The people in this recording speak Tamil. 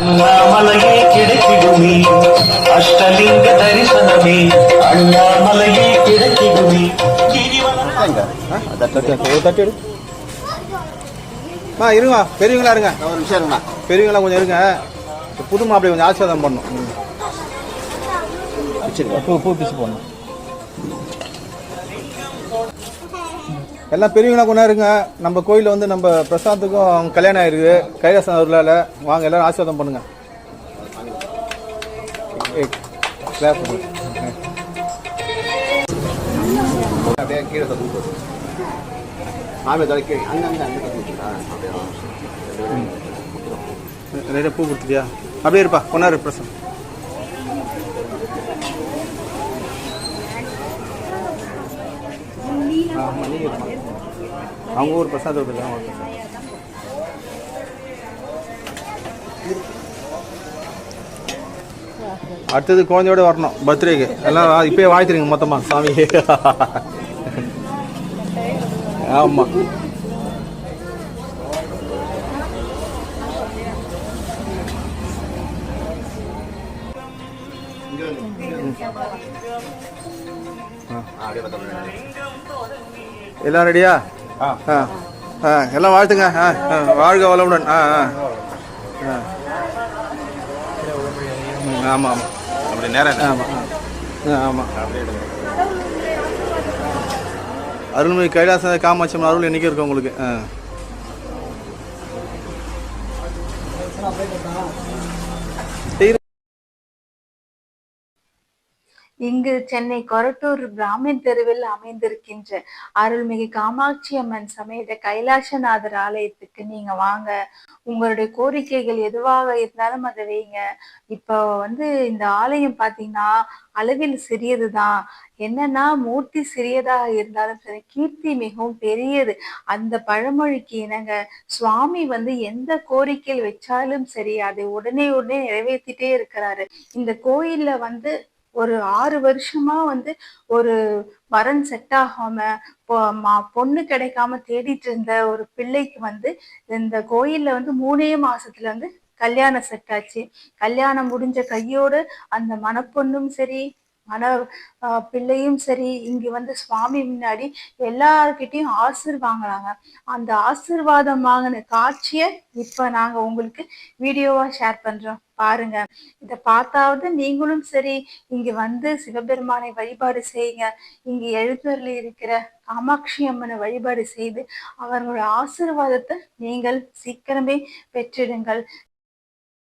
அண்ணாமலையே கிடைத்திடுமே அஷ்டலிங்க தரிசனமே அண்ணாமலையே கிடைத்திடுமே இருங்க பெரியவங்களா இருங்க ஒரு நிமிஷம் இருங்க பெரியவங்களா கொஞ்சம் இருங்க புது மாப்பிள்ளை கொஞ்சம் ஆசீர்வாதம் பண்ணணும் பூ பிச்சு போடணும் எல்லாம் பெரியவங்களா கொண்டா இருங்க நம்ம கோயிலில் வந்து நம்ம பிரசாத்துக்கும் அவங்க கல்யாணம் ஆயிருக்கு கைலாசம் அவர்களால் வாங்க எல்லாரும் ஆசீர்வாதம் பண்ணுங்க அப்படியே கீழே நிறைய பூ கொடுத்துட்டியா அப்படியே இருப்பா கொண்டாரு பிரசாத் அவங்க ஊர் பிரசாத் அடுத்தது குழந்தையோட வரணும் பர்த்டேக்கு எல்லாம் இப்பயே வாழ்த்துறீங்க மொத்தமா சாமி ஆமா எல்லாம் ரெடியா எல்லாம் வாழ்த்துங்க வாழ்க வளமுடன் ஆமாம் ஆமாம் அப்படி நேரம் ஆமாம் ஆமாம் அருள்மிகு கைலாச காமாட்சி அருள் என்னைக்கு இருக்கும் உங்களுக்கு இங்கு சென்னை கொரட்டூர் பிராமின் தெருவில் அமைந்திருக்கின்ற அருள்மிகு காமாட்சி அம்மன் சமேத கைலாசநாதர் ஆலயத்துக்கு நீங்க வாங்க. உங்களுடைய கோரிக்கைகள் எதுவாக இருந்தாலும் அதை வைங்க. இப்போ இந்த ஆலயம் பாத்தீங்கன்னா அளவில் சிறியதுதான். என்னன்னா மூர்த்தி சிறியதாக இருந்தாலும் சரி, கீர்த்தி மிகவும் பெரியது. அந்த பழமொழிக்கு இணங்க சுவாமி எந்த கோரிக்கையில் வச்சாலும் சரி, அதை உடனே உடனே நிறைவேற்றிட்டே இருக்கிறாரு. இந்த கோயில்ல ஒரு 6 வருஷமா ஒரு வரன் செட் ஆகாம பொண்ணு கிடைக்காம தேடிட்டு இருந்த ஒரு பிள்ளைக்கு இந்த கோயில்ல 3 மாசத்துல கல்யாணம் செட் ஆச்சு. கல்யாணம் முடிஞ்ச கையோடு அந்த மணப்பொண்ணும் சரி, மன பிள்ளையும் சரி இங்க சுவாமி முன்னாடி எல்லார்கிட்டையும் வாங்கினாங்க. அந்த ஆசீர்வாதம் வாங்கின காட்சிய இப்ப நாங்க உங்களுக்கு வீடியோவா ஷேர் பண்றோம், பாருங்க. இத பார்த்தாவது நீங்களும் சரி இங்க சிவபெருமானை வழிபாடு செய்யுங்க. இங்க எழுந்தருளி இருக்கிற காமாட்சி அம்மனை வழிபாடு செய்து அவர்களுடைய ஆசீர்வாதத்தை நீங்கள் சீக்கிரமே பெற்றிடுங்கள்.